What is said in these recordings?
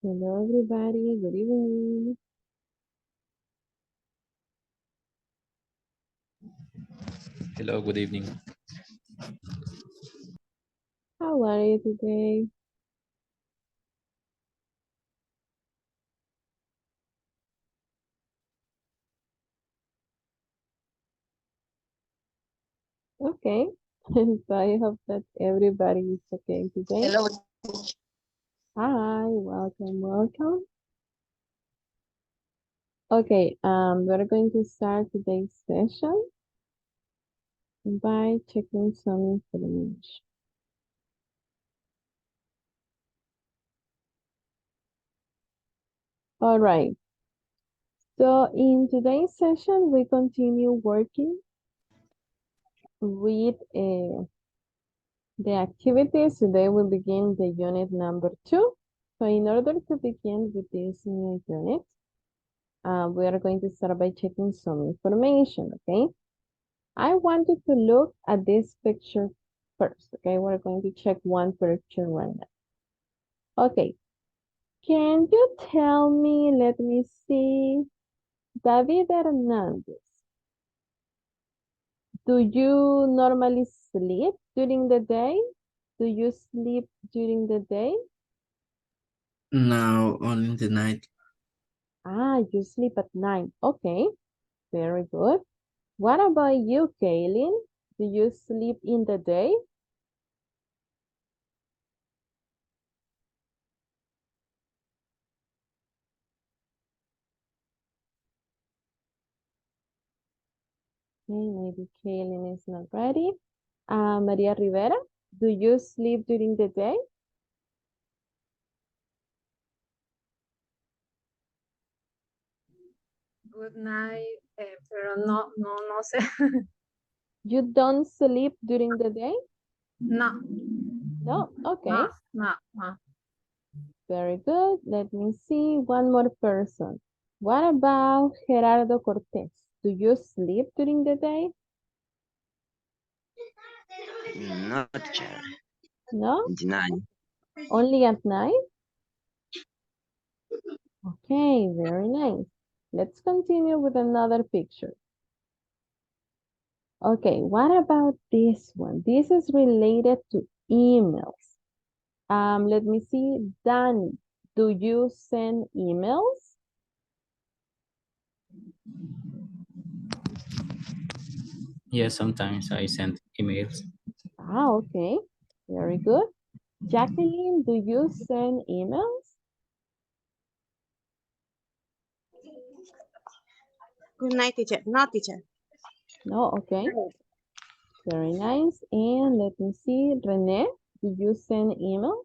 Hello, everybody. Good evening. Hello, good evening. How are you today? Okay. So I hope that everybody is okay today. Hello. Hi, welcome. Okay, we're going to start today's session by checking some information. All right. So in today's session, we continue working with the activities. Today we begin the unit number 2. So in order to begin with this new unit, we are going to start by checking some information, okay? I want you to look at this picture first, okay? We're going to check one picture right now. Okay, can you tell me, let me see, David Hernandez, do you normally sleep during the day? Do you sleep during the day? Now, only in the night. Ah, you sleep at night. Okay, very good. What about you, Kaylin? Do you sleep in the day? Okay, maybe Kaylin is not ready. Maria Rivera, do you sleep during the day? Good night, pero no sé. You don't sleep during the day? No, No? Okay, no. very good. Let me see one more person. What about Gerardo Cortez? Do you sleep during the day? No, teacher. No? Deny. Only at night? Okay, very nice. Let's continue with another picture. Okay, what about this one? This is related to emails. Let me see. Danny, do you send emails? Yes, sometimes I send emails. Ah, okay. Very good. Jacqueline, do you send emails? Good night, teacher. No, teacher. No, okay. Very nice. And let me see. Rene, do you send email?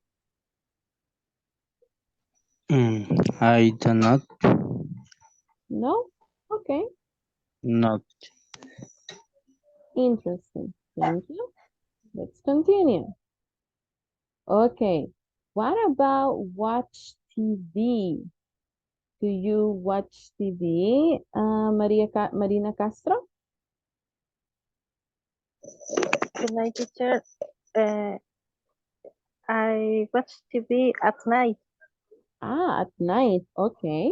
I do not. No? Okay. Not. Interesting. Thank you. Let's continue. Okay. What about watch TV? Do you watch TV? Marina Castro? Good night, teacher. Uh, I watch TV at night. Ah, at night. Okay.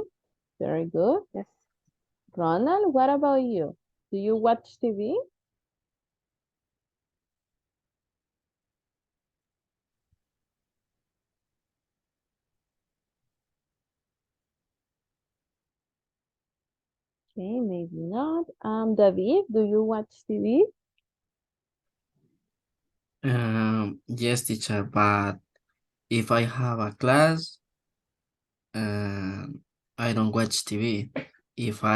Very good. Yes. Ronald, what about you? Do you watch TV? Okay, maybe not. David, do you watch TV? Yes, teacher, but if I have a class, I don't watch TV. If uh,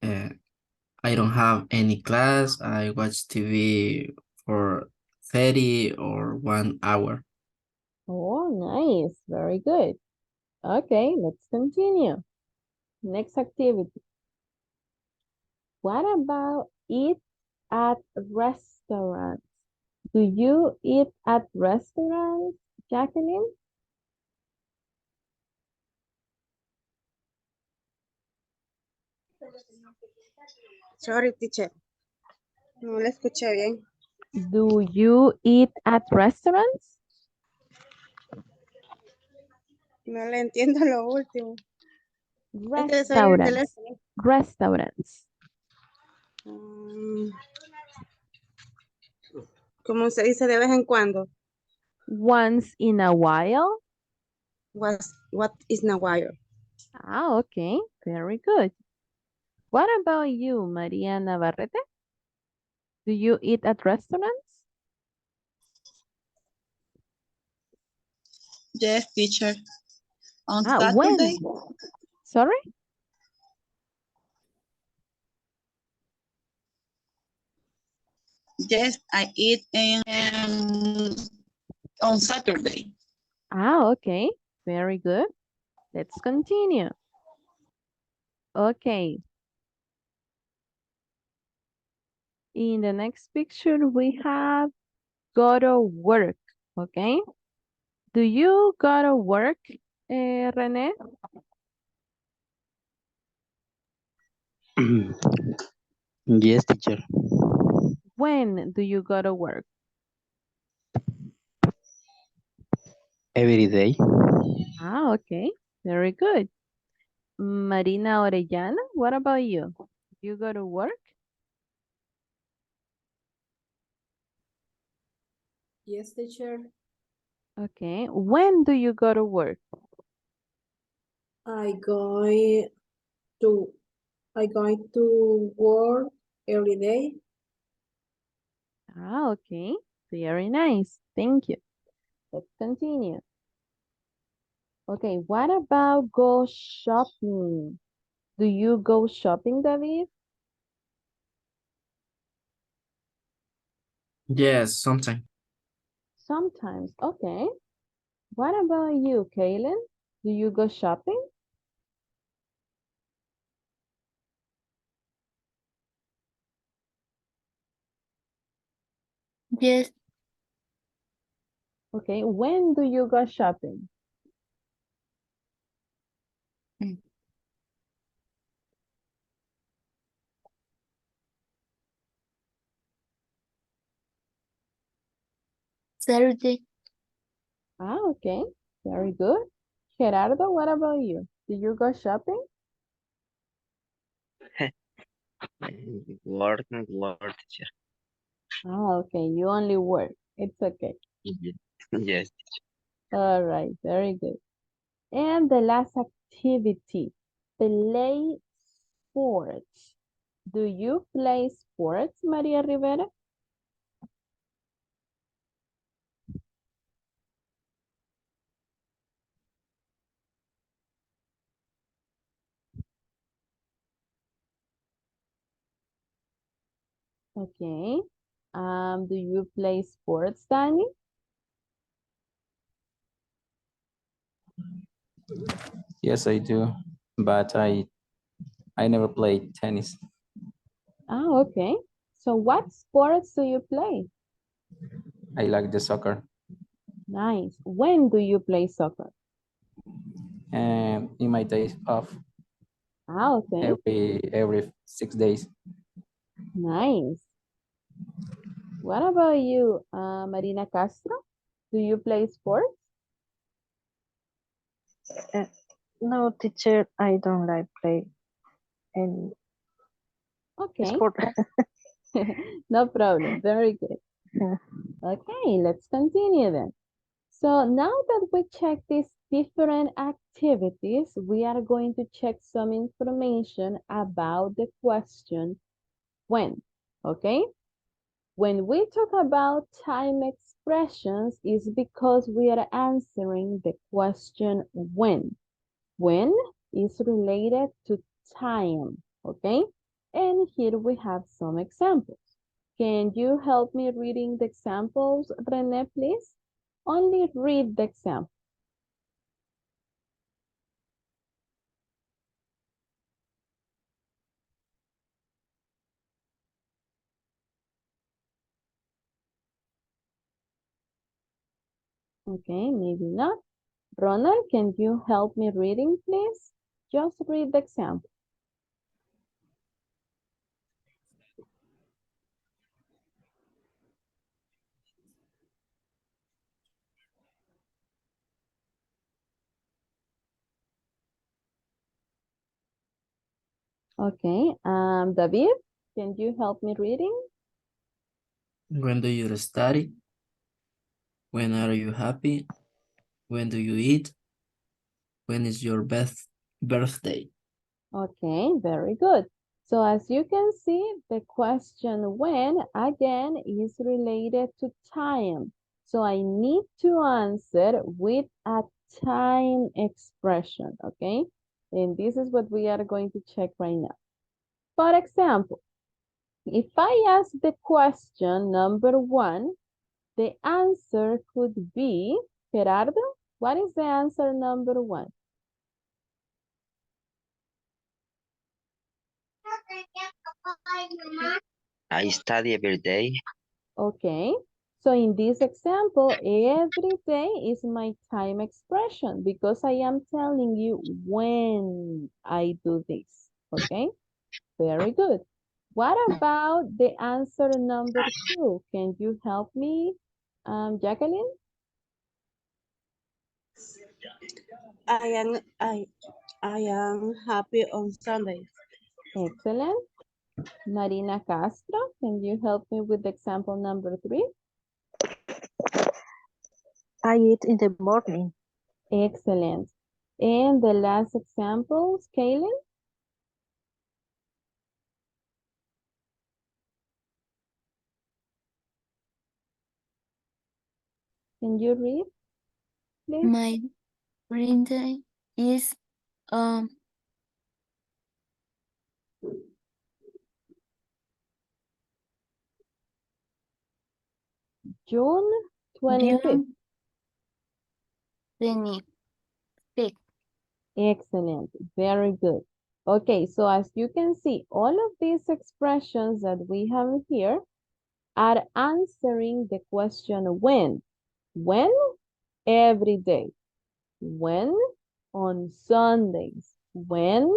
I don't have any class, I watch TV for 30 or 1 hour. Oh, nice. Very good. Okay, let's continue. Next activity. What about eat at restaurants? Do you eat at restaurants, Jacqueline? Sorry, teacher. No la escuché bien. Do you eat at restaurants? No le entiendo lo último. Es que soy el Restaurants. teléfono. Restaurants. Mm, ¿Cómo se dice de vez en cuando? Once in a while. What is Naguayo? Ah, okay. Very good. What about you, Maria Navarrete? Do you eat at restaurants? Yes, teacher. On When? Saturday, Sorry? yes, I eat on Saturday. Okay. Very good. Let's continue. Okay. In the next picture, we have go to work. Okay. Do you go to work, Rene? Yes, teacher. When do you go to work? Every day. Okay. Very good. Marina Orellana, what about you? You go to work? Yes, teacher. Okay. When do you go to work? I going to work every day. Okay. Very nice. Thank you. Let's continue. Okay, what about go shopping? Do you go shopping, David? Yes, sometimes. Sometimes. Okay. What about you, Kaylin? Do you go shopping? Yes. Okay. When do you go shopping? Saturday. Okay. Very good. Gerardo, what about you? Do you go shopping? Work, teacher. Okay. You only work. It's okay. Yes. All right. Very good. And the last activity, play sports. Do you play sports, Maria Rivera? Okay. Do you play sports, Danny? Yes, I do, but I never played tennis. Okay. So what sports do you play? I like the soccer, Nice. When do you play soccer? and in my days off, Okay. every 6 days. Nice. What about you, Marina Castro? Do you play sports? No, teacher, I don't like play any Okay. sport. No problem. Very good. Okay, let's continue then. So now that we check these different activities, we are going to check some information about the question when, okay? When we talk about time expressions, is because we are answering the question when. When is related to time, okay? And here we have some examples. Can you help me reading the examples, Rene, please? Only read the example. Okay, maybe not. Ronald, can you help me reading, please? Just read the example. Okay, David, can you help me reading? When do you study? When are you happy? When do you eat? When is your birthday? Okay, very good. So as you can see, the question when, again, is related to time. So I need to answer with a time expression, okay? And this is what we are going to check right now. For example, if I ask the question number 1, the answer could be, Gerardo, what is the answer number 1? I study every day. Okay, so in this example, every day is my time expression because I am telling you when I do this. Okay, very good. What about the answer number 2? Can you help me, Jacqueline? I am happy on Sundays. Excellent. Marina Castro, can you help me with example number 3? I eat in the morning. Excellent. And the last example, Kaylin? Can you read, please? My birthday is um June 25th. June 25th. Excellent. Very good. Okay, so as you can see, all of these expressions that we have here are answering the question when. When? Every day. When? On Sundays. When?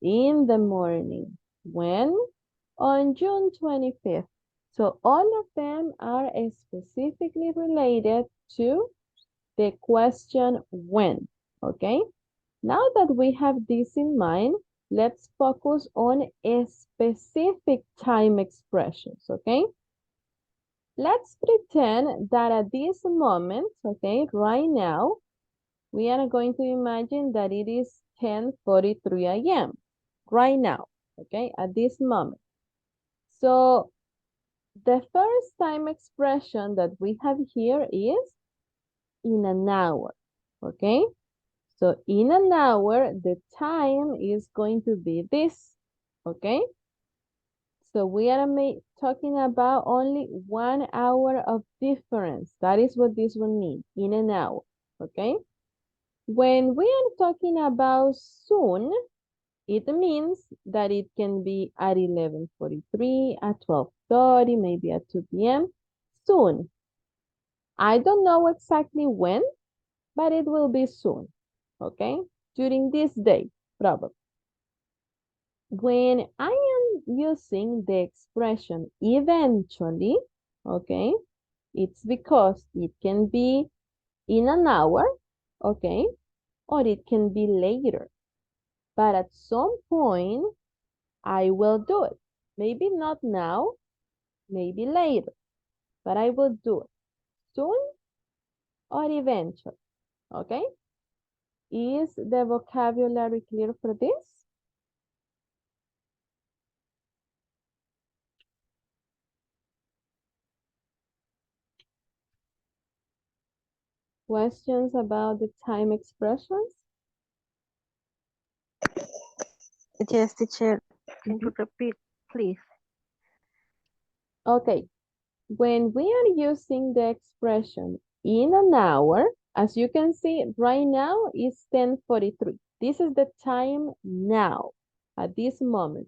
In the morning. When? On June 25th. So all of them are specifically related to the question when, okay? Now that we have this in mind, let's focus on a specific time expressions, okay? Let's pretend that at this moment, okay, right now, we are going to imagine that it is 10:43 a.m. right now, okay, at this moment. So the first time expression that we have here is in an hour, okay? So in an hour, the time is going to be this, okay? So we are talking about only 1 hour of difference. That is what this one means, in an hour, okay? When we are talking about soon, it means that it can be at 11:43, at 12:30, maybe at 2 p.m. Soon. I don't know exactly when, but it will be soon, okay? During this day, probably. When I am using the expression eventually, okay, it's because it can be in an hour, okay, or it can be later. But at some point, I will do it. Maybe not now, maybe later, but I will do it soon or eventually, okay? Is the vocabulary clear for this? Questions about the time expressions? Yes, teacher. Can you repeat, please? Okay, when we are using the expression in an hour, as you can see right now is 10:43. This is the time now, at this moment.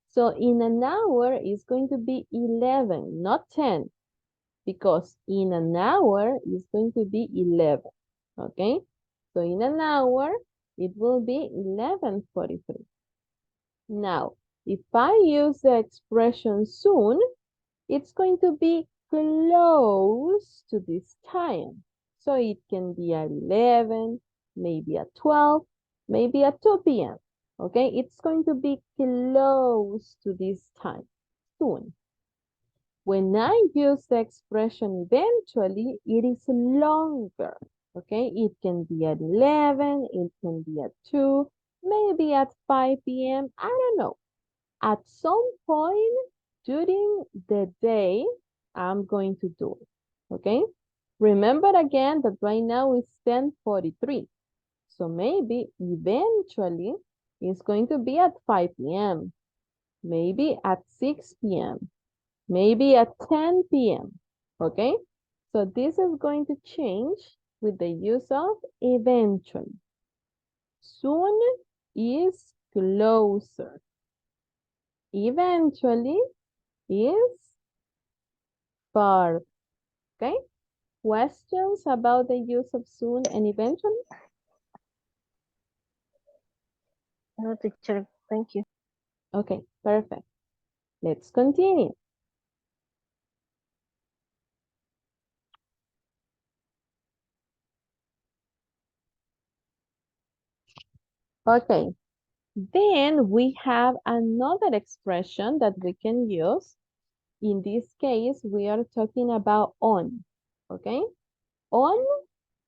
So in an hour is going to be 11, not 10, because in an hour is going to be 11, okay? So in an hour, it will be 11:43. Now, if I use the expression soon, it's going to be close to this time. So it can be at 11, maybe at 12, maybe at 2 p.m. Okay, it's going to be close to this time, soon. When I use the expression eventually, it is longer. Okay, it can be at 11, it can be at 2, maybe at 5 p.m. I don't know. At some point during the day, I'm going to do it. Okay, remember again that right now it's 10:43. So maybe eventually it's going to be at 5 p.m. Maybe at 6 p.m. Maybe at 10 p.m. Okay? So this is going to change with the use of eventually. Soon is closer. Eventually is far. Okay? Questions about the use of soon and eventually? No, teacher. Thank you. Okay, perfect. Let's continue. Okay, then we have another expression that we can use. In this case, we are talking about on, okay? On,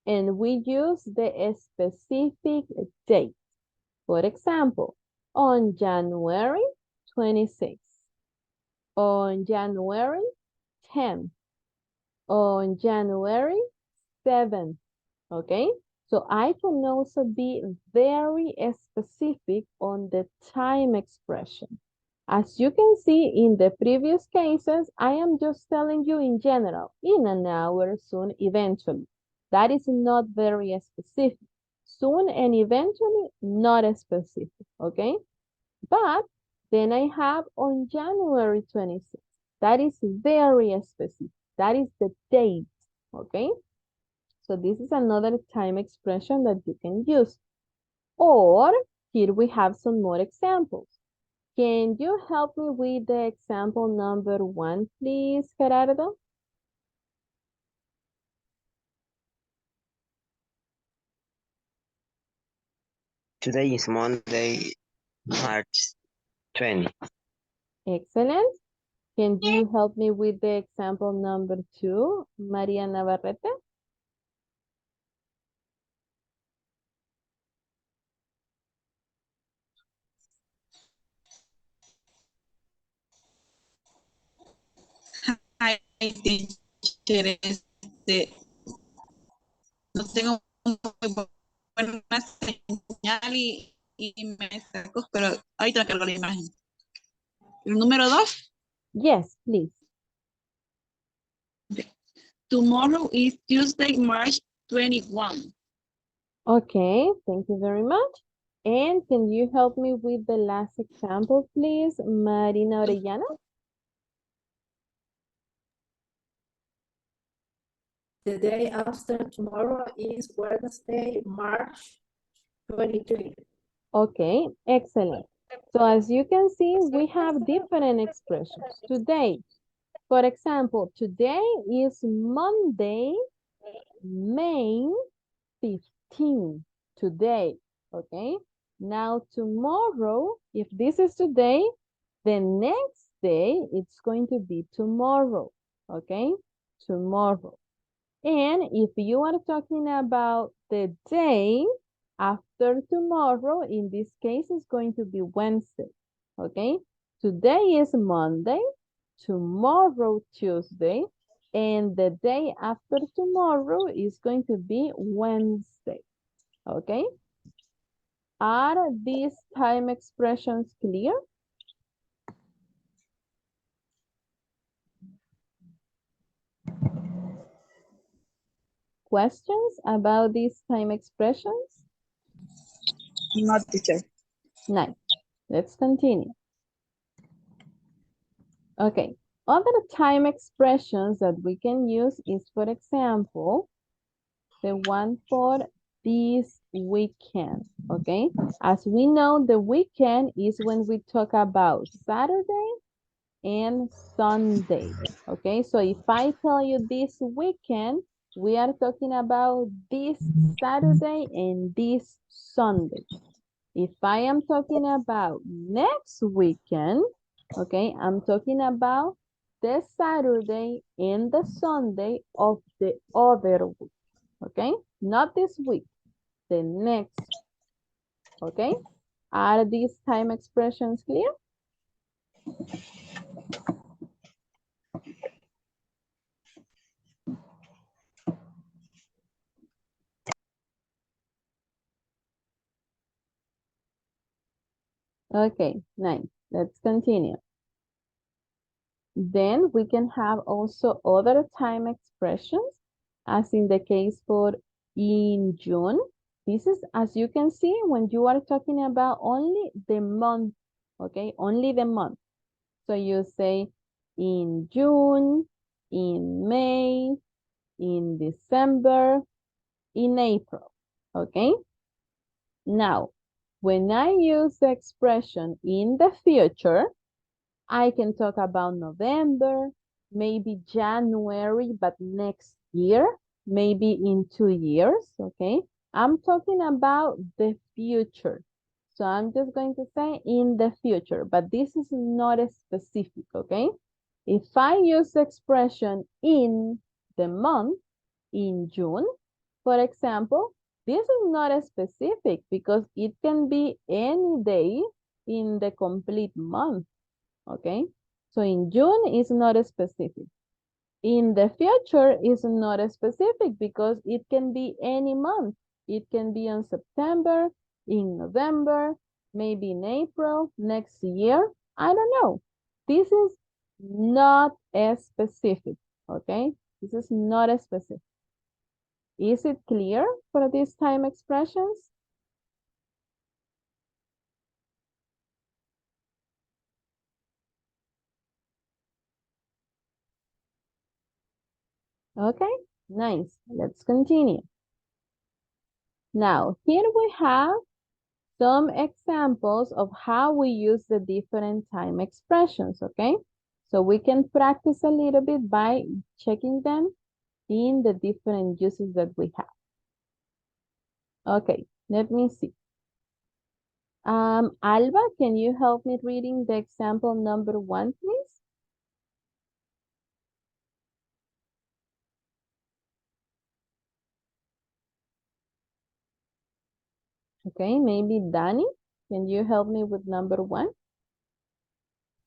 and we use the specific date. For example, on January 26th, on January 10th, on January 7th, okay? So I can also be very specific on the time expression. As you can see in the previous cases, I am just telling you in general, in an hour, soon, eventually. That is not very specific. Soon and eventually, not specific, okay? But then I have on January 26th. That is very specific. That is the date, okay? So this is another time expression that you can use. Or here we have some more examples. Can you help me with the example number 1, please, Gerardo? Today is Monday, March 20. Excellent. Can you help me with the example number 2, Maria Navarrete? Ay, teacher, no tengo muy buena señal y me saco, pero ahorita cargo la imagen. El número 2, Yes, please. tomorrow is Tuesday, March 21. Okay, thank you very much. And can you help me with the last example, please, Marina Orellana? The day after tomorrow is Wednesday, March 23. Okay, excellent. So as you can see, we have different expressions. Today, for example, today is Monday, May 15. Today, okay? Now tomorrow, if this is today, the next day, it's going to be tomorrow, okay? Tomorrow. And if you are talking about the day after tomorrow, in this case, it's going to be Wednesday, okay? Today is Monday, tomorrow Tuesday, and the day after tomorrow is going to be Wednesday, okay? Are these time expressions clear? Questions about these time expressions? No, teacher. Nice. Let's continue. Okay. Other time expressions that we can use is, for example, the one for this weekend, okay? As we know, the weekend is when we talk about Saturday and Sunday, okay? So if I tell you this weekend, we are talking about this Saturday and this Sunday, If I am talking about next weekend, okay, I'm talking about the Saturday and the Sunday of the other week, okay? Not this week, the next, okay? Are these time expressions clear? Okay, nice. Let's continue. Then we can have also other time expressions, as in the case for in June. This is, as you can see, when you are talking about only the month, okay? Only the month. So you say in June, in May, in December, in April, okay? Now, when I use the expression in the future, I can talk about November, maybe January, but next year, maybe in 2 years, okay? I'm talking about the future. So I'm just going to say in the future, but this is not specific, okay? If I use the expression in the month, in June, for example, this is not specific because it can be any day in the complete month. Okay, so in June is not specific. In the future is not specific because it can be any month. It can be in September, in November, maybe in April, next year. I don't know. This is not as specific, okay? This is not as specific. Is it clear for these time expressions? Okay, nice. Let's continue. Now, here we have some examples of how we use the different time expressions, okay? So we can practice a little bit by checking them in the different uses that we have. Okay, let me see. Alba, can you help me reading the example number 1, please? Okay, maybe Danny, can you help me with number 1?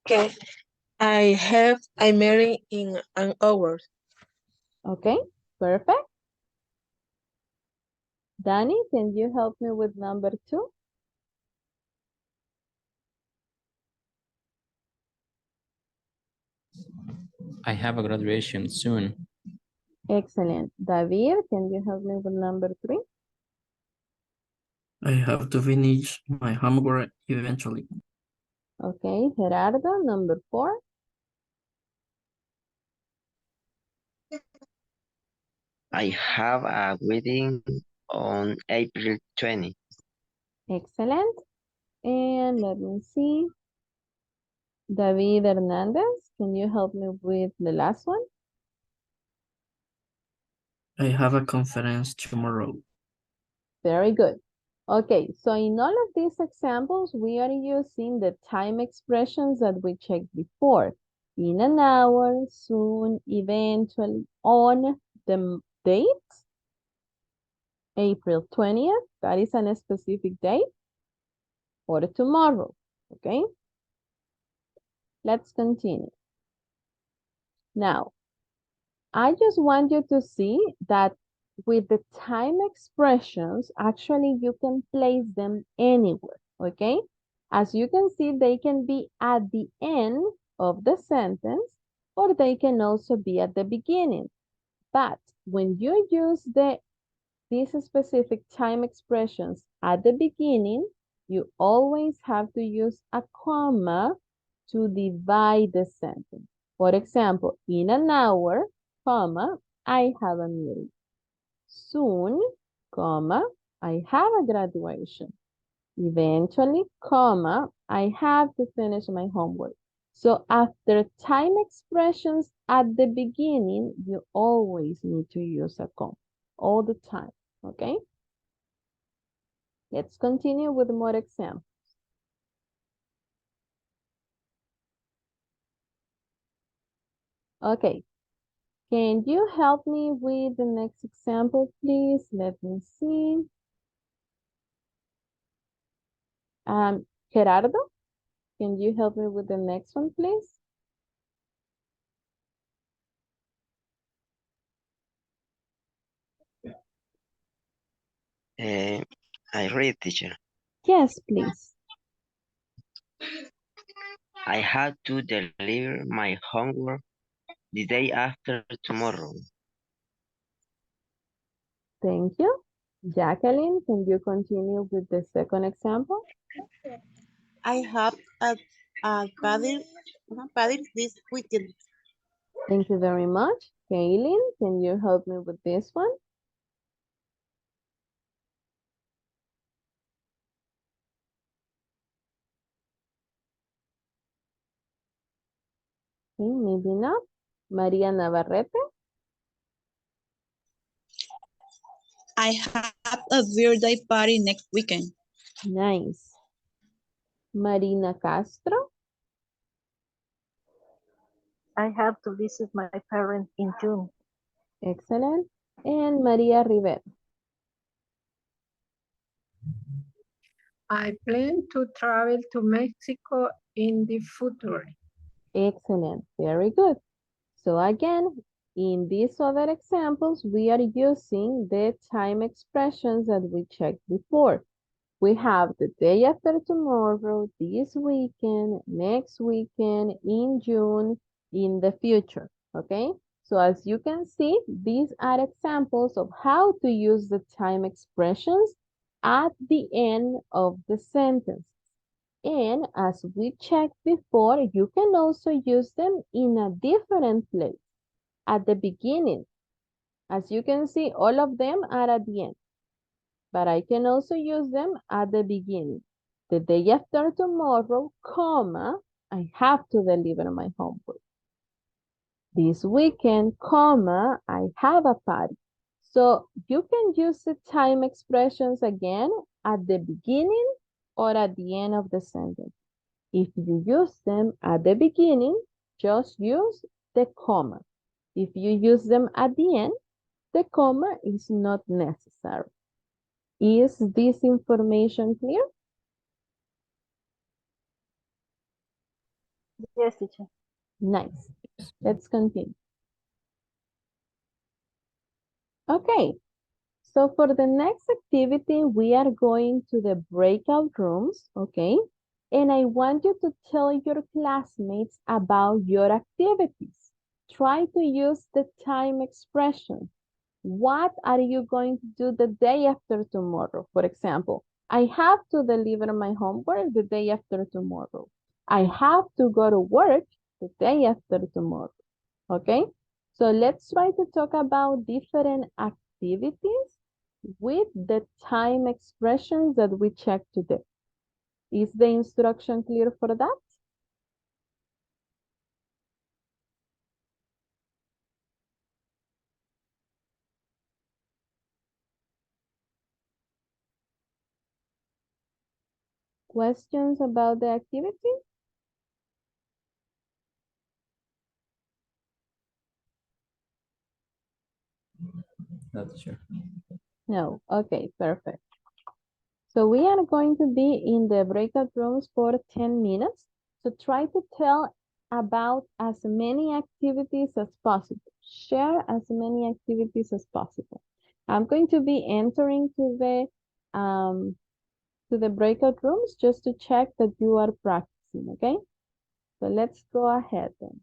Okay. I have a meeting in an hour. Okay, perfect. Danny, can you help me with number 2? I have a graduation soon. Excellent. David, can you help me with number 3? I have to finish my homework eventually. Okay, Gerardo, number 4. I have a wedding on April 20. Excellent. And let me see. David Hernandez, can you help me with the last one? I have a conference tomorrow. Very good. Okay, so in all of these examples, we are using the time expressions that we checked before. In an hour, soon, eventually, on the date, April 20th, that is a specific date, or tomorrow, okay? Let's continue. Now, I just want you to see that with the time expressions, actually you can place them anywhere, okay? As you can see, they can be at the end of the sentence, or they can also be at the beginning. But when you use these specific time expressions at the beginning, you always have to use a comma to divide the sentence. For example, in an hour, comma, I have a meeting. Soon, comma, I have a graduation. Eventually, comma, I have to finish my homework. So after time expressions at the beginning, you always need to use a comma all the time, okay? Let's continue with more examples. Okay, can you help me with the next example, please? Let me see. Gerardo, can you help me with the next one, please? I read, teacher. Yes, please. I have to deliver my homework the day after tomorrow. Thank you. Jacqueline, can you continue with the second example? I have a party this weekend. Thank you very much. Kaylin, can you help me with this one? Okay, maybe not. Maria Navarrete. I have a birthday party next weekend. Nice. Marina Castro. I have to visit my parents in June. Excellent. And Maria Rivera. I plan to travel to Mexico in the future. Excellent. Very good. So again, in these other examples, we are using the time expressions that we checked before. We have the day after tomorrow, this weekend, next weekend, in June, in the future, okay? So as you can see, these are examples of how to use the time expressions at the end of the sentence. And as we checked before, you can also use them in a different place at the beginning. As you can see, all of them are at the end, but I can also use them at the beginning. The day after tomorrow, comma, I have to deliver my homework. This weekend, comma, I have a party. So you can use the time expressions again at the beginning or at the end of the sentence. If you use them at the beginning, just use the comma. If you use them at the end, the comma is not necessary. Is this information clear? Yes, teacher. Nice. Let's continue. Okay, so for the next activity, we are going to the breakout rooms, okay? And I want you to tell your classmates about your activities. Try to use the time expression. What are you going to do the day after tomorrow? For example, I have to deliver my homework the day after tomorrow. I have to go to work the day after tomorrow. Okay? So let's try to talk about different activities with the time expressions that we checked today. Is the instruction clear for that? Questions about the activity? Not sure. No. Okay, perfect. So we are going to be in the breakout rooms for 10 minutes. So try to tell about as many activities as possible. Share as many activities as possible. I'm going to be entering to the breakout rooms just to check that you are practicing, okay? So let's go ahead then.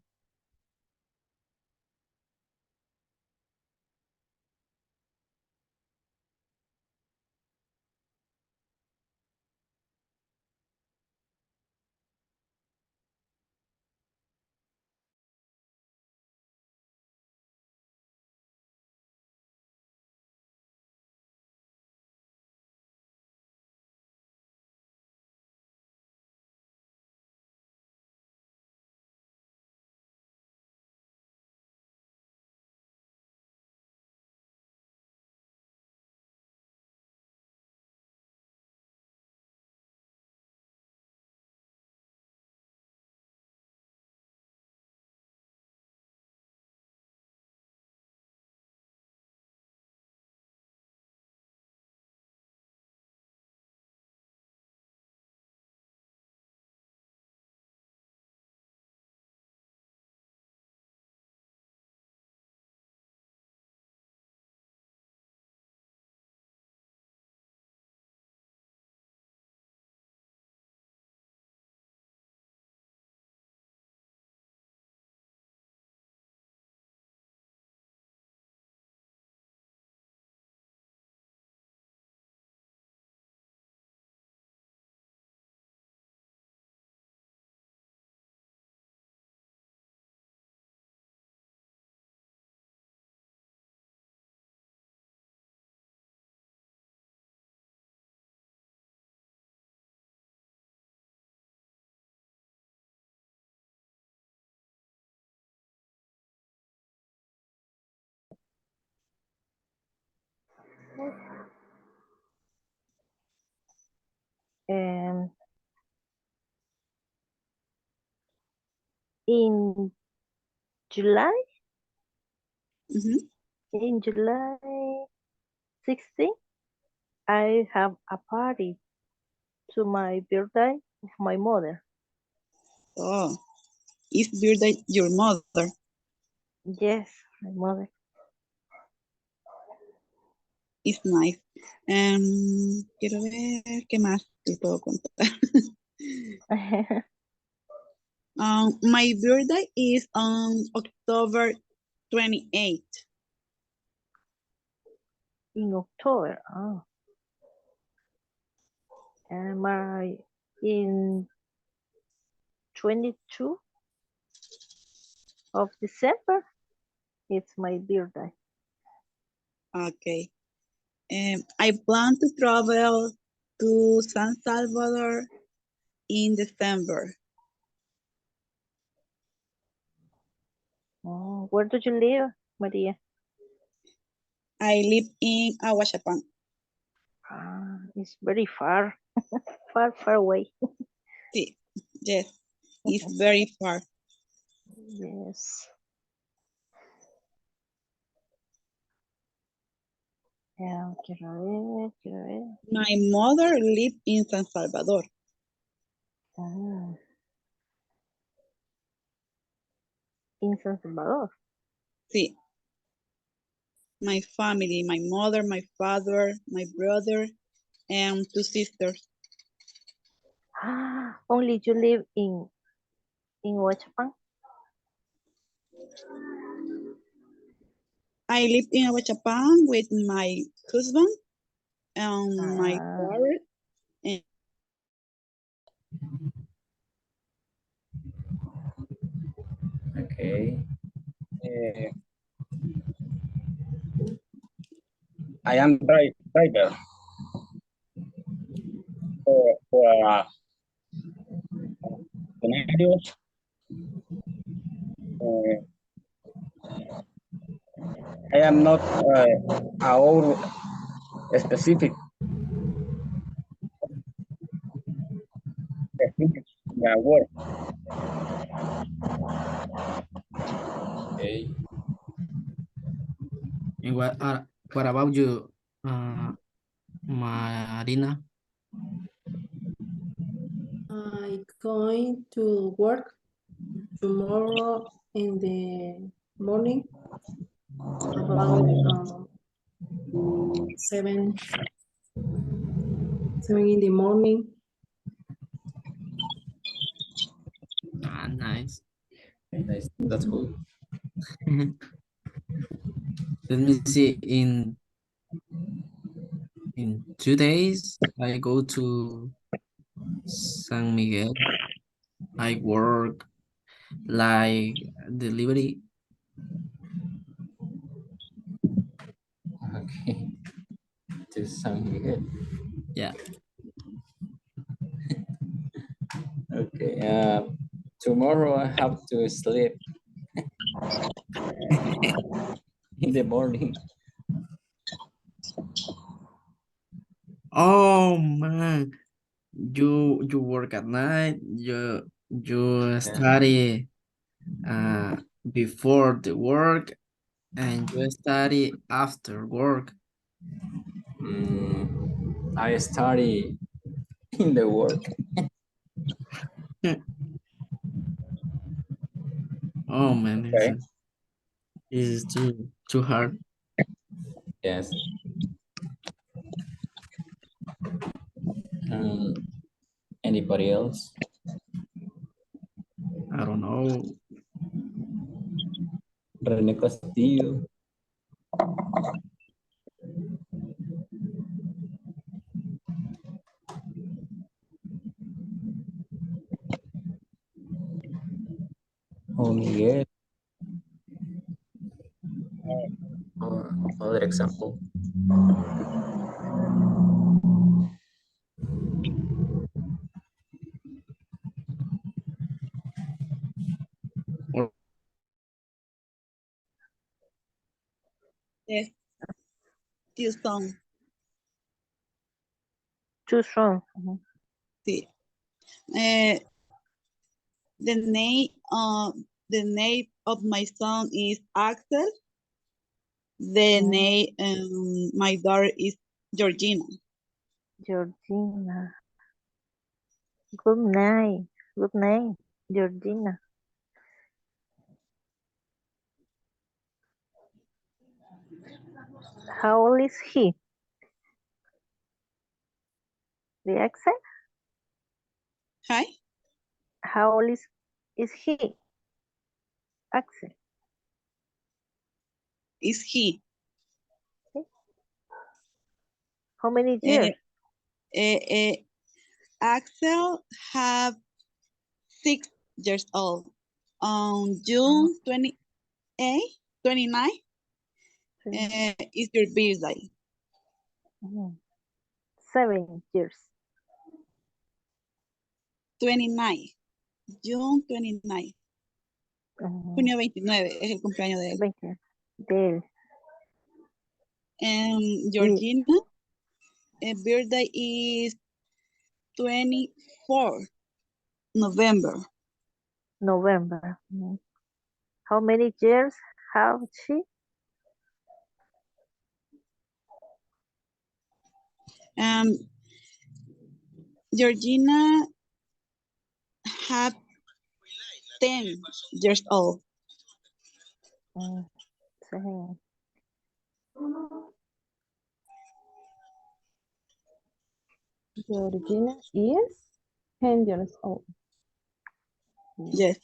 Um, in July, in July 16, I have a party to my birthday of my mother. Oh, is birthday your mother? Yes, my mother. It's nice. Quiero ver qué más te puedo contar. My birthday is on October 28th. In October. Oh. And my in 22 of December, it's my birthday. Okay. I plan to travel to San Salvador in December. Oh, where do you live, Maria? I live in Aguachapán. It's very far, far away. Sí, yes, it's very far. Yes. Yeah, quiero ver. My mother lived in San Salvador. In San Salvador. Sí. My family, my mother, my father, my brother, and 2 sisters. Only you live in Huachapan? I lived in Aguachapán with my husband and my father. And Okay. I am driver for scenarios. I am not our specific word. Okay. And what about you, Marina? I'm going to work tomorrow in the morning about 7 in the morning. Nice. Nice. That's good. Let me see. In 2 days, I go to San Miguel. I work like delivery. Okay. To San Miguel. Yeah. Okay. Tomorrow I have to sleep in the morning. Oh man, you work at night. You study before the work, and you study after work. I study in the work. Oh man, Okay. this is too hard. Yes. Anybody else? I don't know. René Castillo. Oh, Miguel. Other example. yes, still some. Too strong. Sí. The name of my son is Axel. The name my daughter is Georgina. Georgina. Good night. Good name, Georgina. How old is he? The accent? Hi, How old is he? Axel. is he? How many years? Axel have 6 years old. On June 28, 29 is your birthday. 7 years. 29, June 29. Junio 29 es el cumpleaños de él. 20 de él. Georgina, birthday is 24 November. November. How many years have she? Georgina had 10 years old. Georgina is 10 years old. Yes.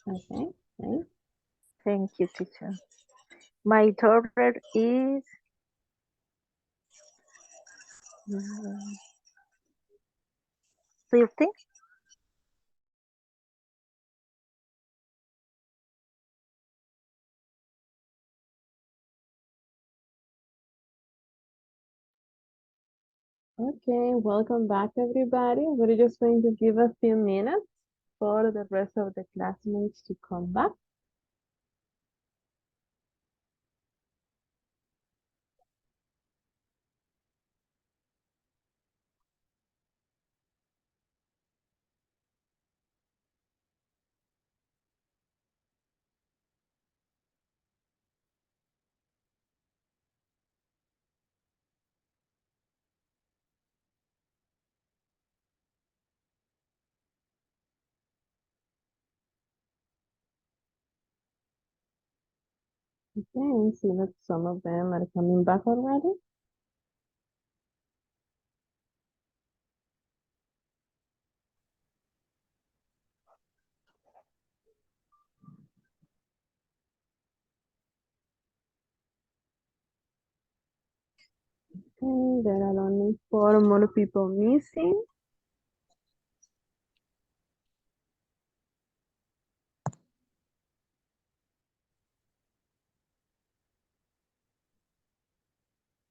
Okay, nice. Thank you, teacher. My daughter is 13. Okay, welcome back everybody. We're just going to give a few minutes for the rest of the classmates to come back. Okay, and see that some of them are coming back already. Okay, there are only 4 more people missing.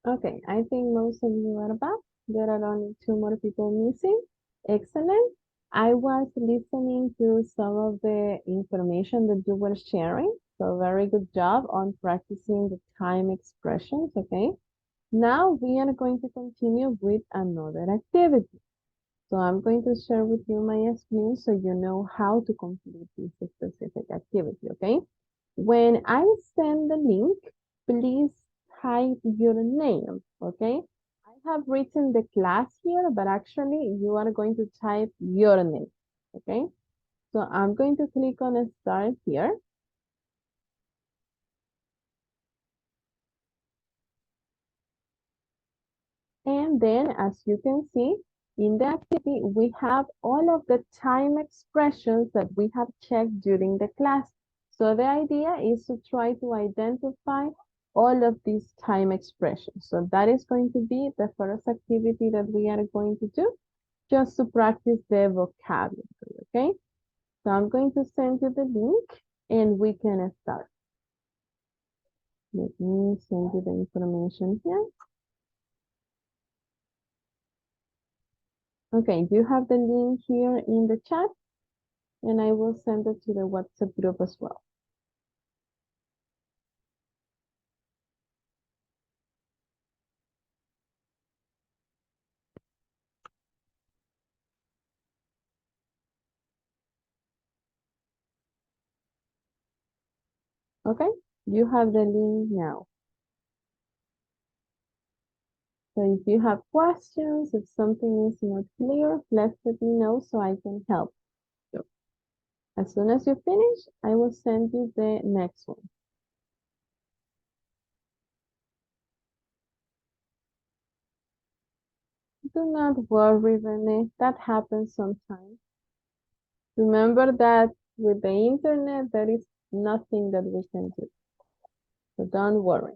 Okay, I think most of you are back. There are only 2 more people missing. Excellent. I was listening to some of the information that you were sharing. So very good job on practicing the time expressions, okay? Now we are going to continue with another activity. So I'm going to share with you my screen so you know how to complete this specific activity, okay? When I send the link, please type your name, okay? I have written the class here, but actually you are going to type your name, okay? So I'm going to click on start here. And then as you can see, in the activity, we have all of the time expressions that we have checked during the class. So the idea is to try to identify all of these time expressions. So that is going to be the first activity that we are going to do, just to practice the vocabulary, okay? So I'm going to send you the link and we can start. Let me send you the information here. Okay, you have the link here in the chat and I will send it to the WhatsApp group as well. Okay, you have the link now. So if you have questions, if something is not clear, please let me know so I can help you. As soon as you finish, I will send you the next one. Do not worry, Renee. That happens sometimes. Remember that with the internet, there is nothing that we can do. So don't worry.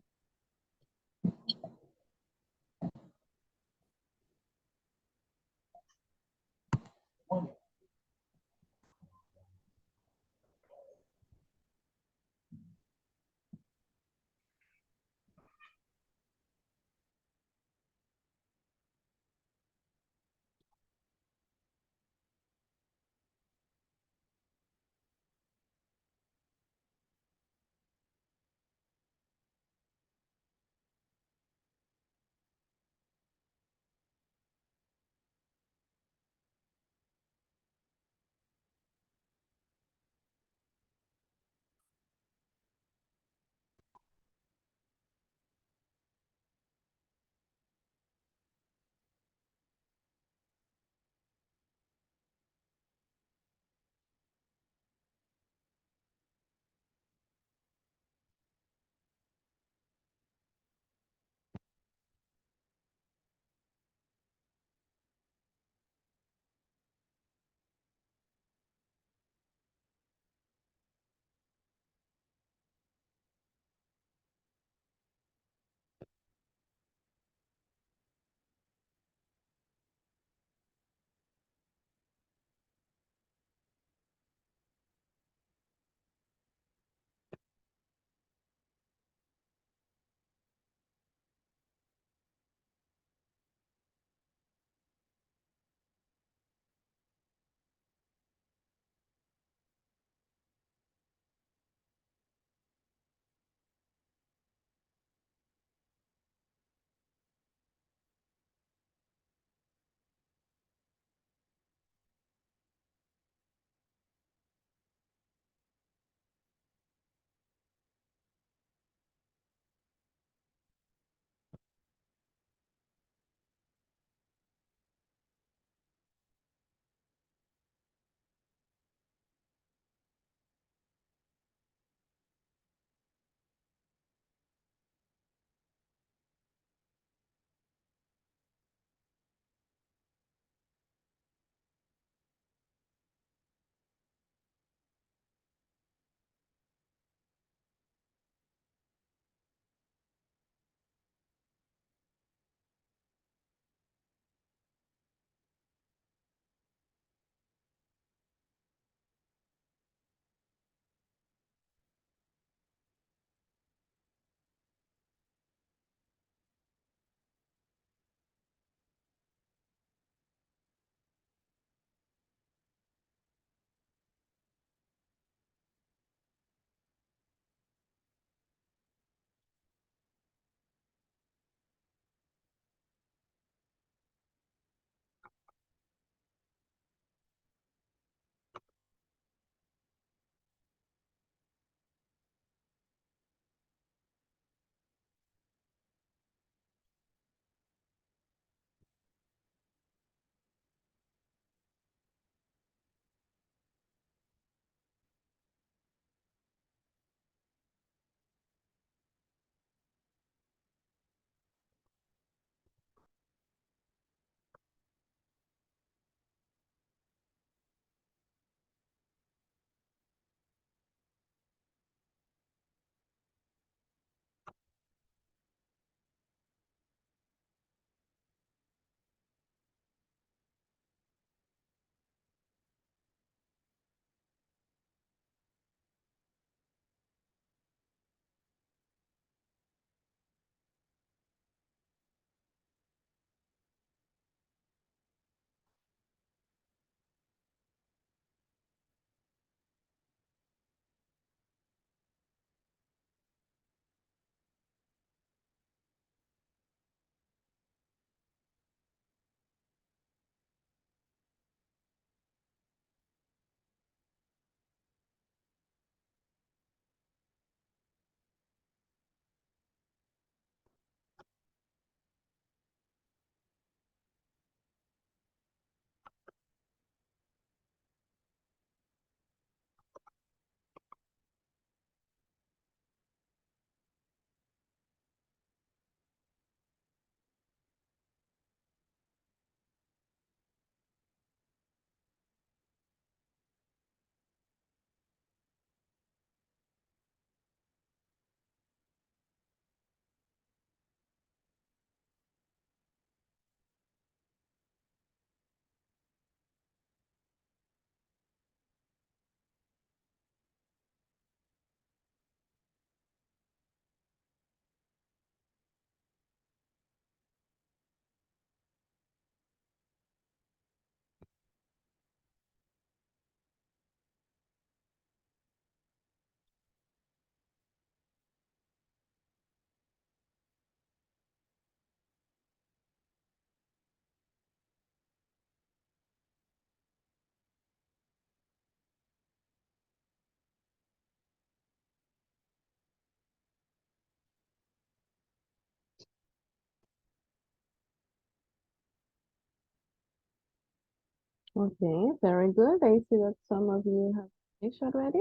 Okay, very good. I see that some of you have finished already.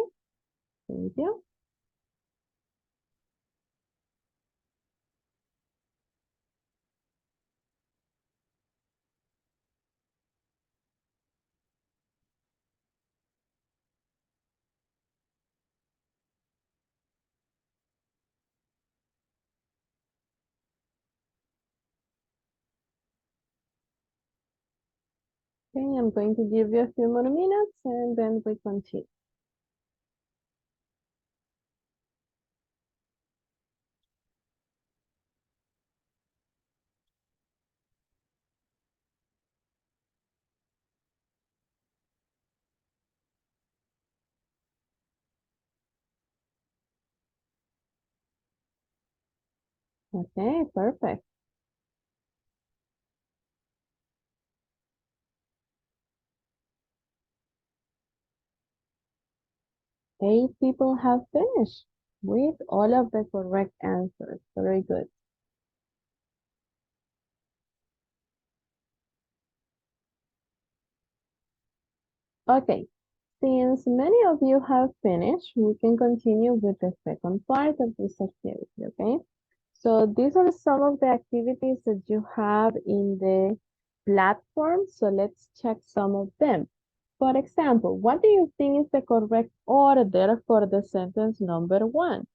Thank you. Okay, I'm going to give you a few more minutes and then we continue. Okay, perfect. Eight people have finished with all of the correct answers. Very good. Okay, since many of you have finished, we can continue with the second part of this activity, okay? So these are some of the activities that you have in the platform. So let's check some of them. For example, what do you think is the correct order for the sentence number 1?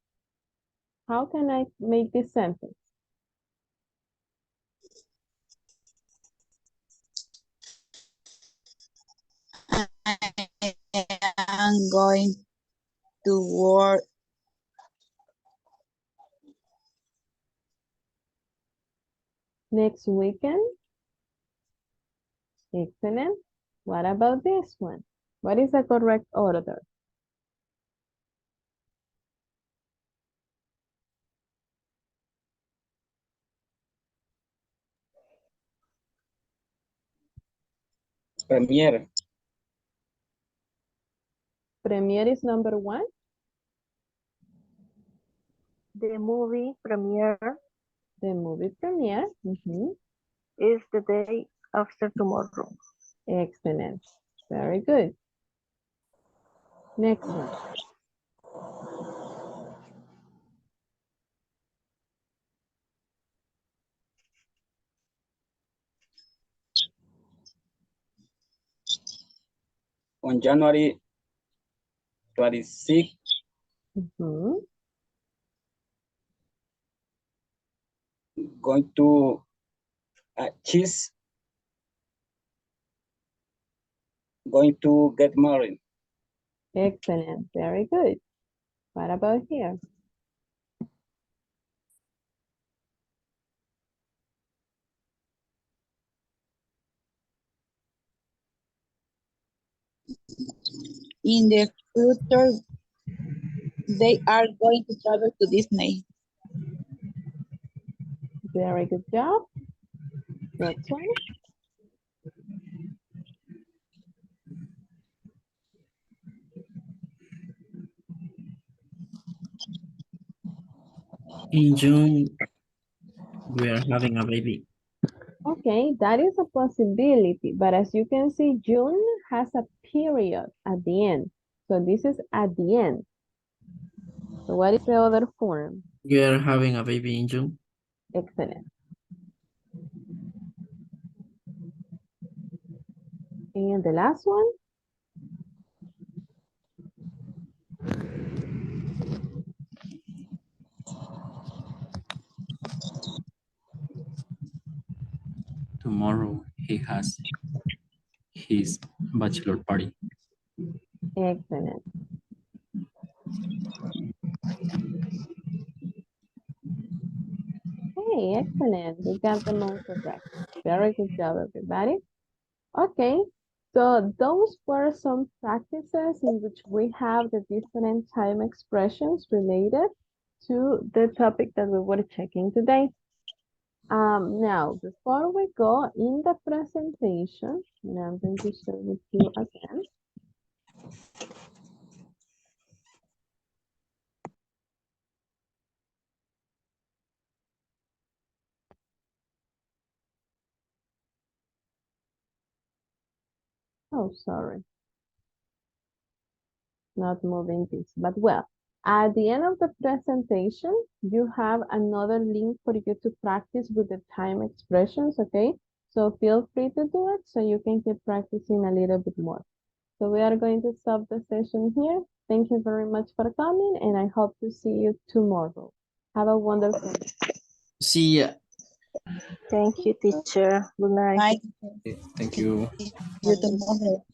How can I make this sentence? I'm going to work. Next weekend? Excellent. What about this one? What is the correct order? Premier. Premiere is number 1? The movie premiere The movie premiere. is the day after tomorrow. Excellent. Very good. Next one. On January 26th, going to cheese, going to get married. Excellent. Very good. What about here? In the future, they are going to travel to Disney. Very good job. Next one. In June, we are having a baby. Okay, that is a possibility, but as you can see, June has a period at the end. So this is at the end. So what is the other form? We are having a baby in June. Excellent. And the last one? Tomorrow he has his bachelor party. Excellent. Hey, excellent. We got them all correct. Very good job, everybody. Okay, so those were some practices in which we have the different time expressions related to the topic that we were checking today. Now, before we go in the presentation, and I'm going to share with you again. Oh, sorry. Not moving this, but well, at the end of the presentation, you have another link for you to practice with the time expressions, okay? So feel free to do it so you can keep practicing a little bit more. So we are going to stop the session here. Thank you very much for coming, and I hope to see you tomorrow. Have a wonderful day. See ya. Thank you, teacher. Good night. Bye. Thank you. You tomorrow.